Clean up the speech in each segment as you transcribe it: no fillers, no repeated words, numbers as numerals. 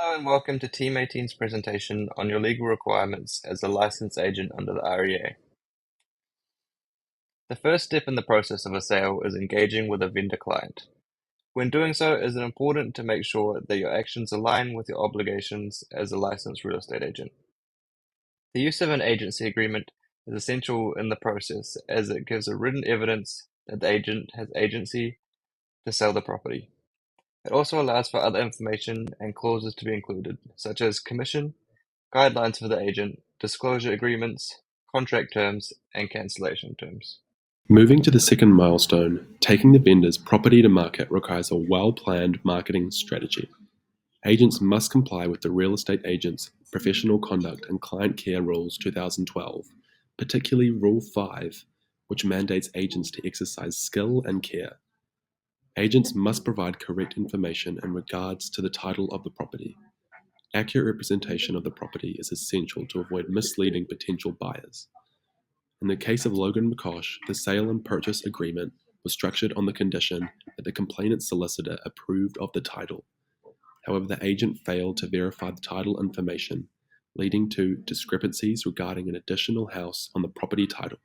Hello and welcome to Team 18's presentation on your legal requirements as a licensed agent under the REA. The first step in the process of a sale is engaging with a vendor client. When doing so, it is important to make sure that your actions align with your obligations as a licensed real estate agent. The use of an agency agreement is essential in the process as it gives a written evidence that the agent has agency to sell the property. It also allows for other information and clauses to be included, such as commission, guidelines for the agent, disclosure agreements, contract terms, and cancellation terms. Moving to the second milestone, taking the vendor's property to market requires a well-planned marketing strategy. Agents must comply with the Real Estate Agents Professional Conduct and Client Care Rules 2012, particularly Rule 5, which mandates agents to exercise skill and care. Agents must provide correct information in regards to the title of the property. Accurate representation of the property is essential to avoid misleading potential buyers. In the case of Logan McCosh, the sale and purchase agreement was structured on the condition that the complainant's solicitor approved of the title. However, the agent failed to verify the title information, leading to discrepancies regarding an additional house on the property title.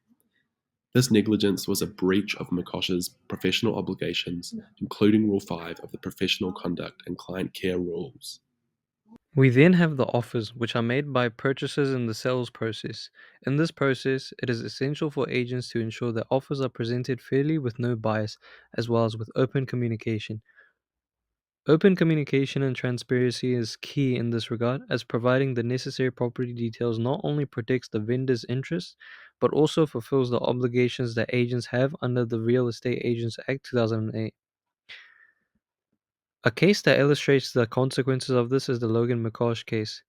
This negligence was a breach of McCosh's professional obligations, including Rule 5 of the Professional Conduct and Client Care Rules. We then have the offers, which are made by purchasers in the sales process. In this process, it is essential for agents to ensure that offers are presented fairly with no bias, as well as with open communication. Open communication and transparency is key in this regard, as providing the necessary property details not only protects the vendor's interests, but also fulfills the obligations that agents have under the Real Estate Agents Act 2008. A case that illustrates the consequences of this is the Logan McCosh case.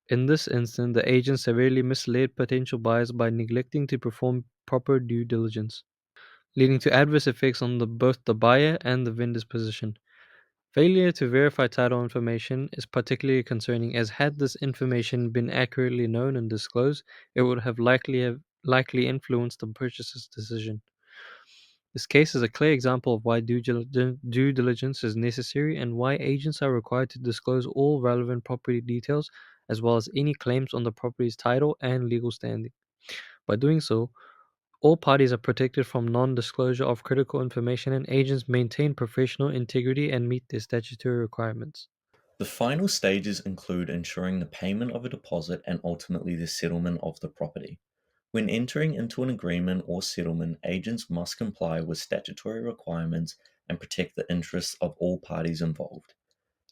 In this instance, the agent severely misled potential buyers by neglecting to perform proper due diligence, leading to adverse effects on both the buyer and the vendor's position. Failure to verify title information is particularly concerning, as had this information been accurately known and disclosed, it would have likely influenced the purchaser's decision. This case is a clear example of why due diligence is necessary and why agents are required to disclose all relevant property details as well as any claims on the property's title and legal standing. By doing so, all parties are protected from non-disclosure of critical information and agents maintain professional integrity and meet their statutory requirements. The final stages include ensuring the payment of a deposit and ultimately the settlement of the property. When entering into an agreement or settlement, agents must comply with statutory requirements and protect the interests of all parties involved.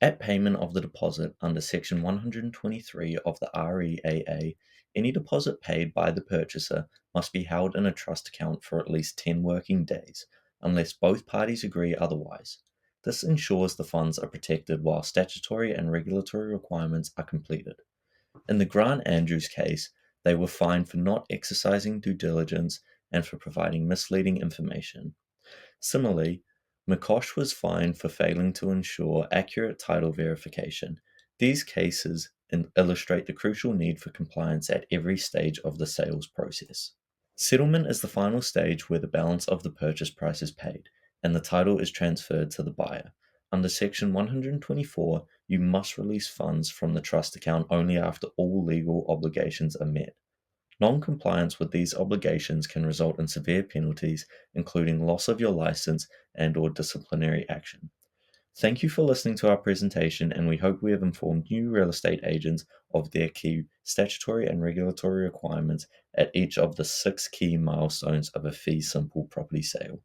At payment of the deposit under Section 123 of the REAA, any deposit paid by the purchaser must be held in a trust account for at least 10 working days, unless both parties agree otherwise. This ensures the funds are protected while statutory and regulatory requirements are completed. In the Grant Andrews case, they were fined for not exercising due diligence and for providing misleading information. Similarly, McCosh was fined for failing to ensure accurate title verification. These cases illustrate the crucial need for compliance at every stage of the sales process. Settlement is the final stage where the balance of the purchase price is paid and the title is transferred to the buyer. Under Section 124, you must release funds from the trust account only after all legal obligations are met. Non-compliance with these obligations can result in severe penalties, including loss of your license and/or disciplinary action. Thank you for listening to our presentation, and we hope we have informed new real estate agents of their key statutory and regulatory requirements at each of the 6 key milestones of a fee-simple property sale.